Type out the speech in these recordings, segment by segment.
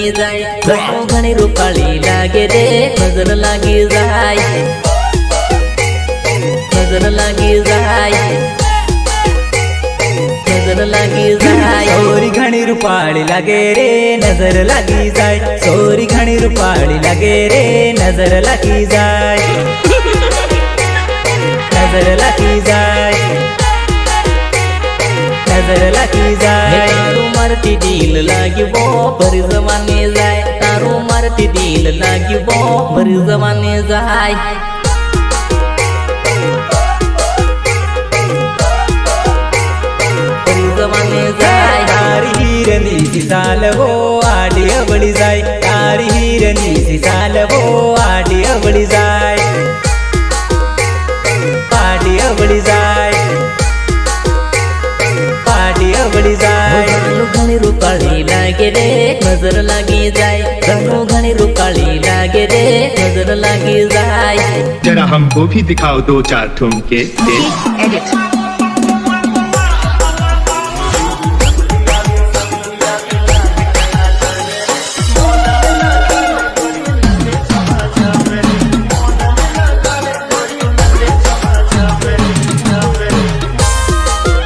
लागी जाय घणो घणी रूपाळी लागे रे नजर लागी जाय नजर लागी जाय नजर लागी जाय सोरी घणी रूपाळी लागे रे नजर लागी जाय सोरी घणी रूपाळी लागे रे नजर लागी जाय नजर लागी जाय नजर लागी जाय तारू मारती दिल लागी वो भरी जमाने जाय तारू मारती दिल लागी वो भरी जमाने जाय भरी जमाने जाय तारी हिरनी सिसाल वो आडी अवळी जाय तारी हिरनी सिसाल वो आडी अवळी जाय आडी अवळी जाय आडी अवळी जाय घणो घणी रूपाळी लागे रे नजर लागी जाय घणो घणी रूपाळी लागे रे नजर लागी जाय जरा हमको भी दिखाओ दो चार ठुमके Edit.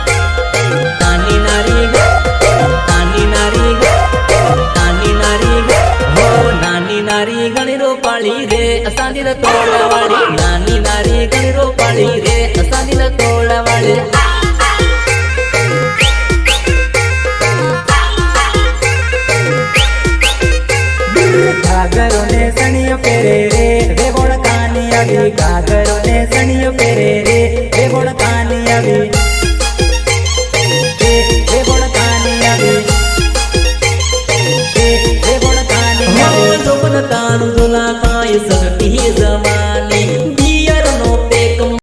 नानी नारी ग नानी नारी ग नानी नारी ग हो नानी नारी घणी रूपाळी रे असां दिल तोडवाळी नानी नारी घणी रूपाळी रे असां दिल तोडवाळी घाघरो ने सणियो पेरे रे वे बोण कानी अभी घाघरो ने सणियो पेरे रे वे बोण कानी अभी वे बोण कानी अभी वे बोण कानी अभी लोपन तानु तुला काय सगती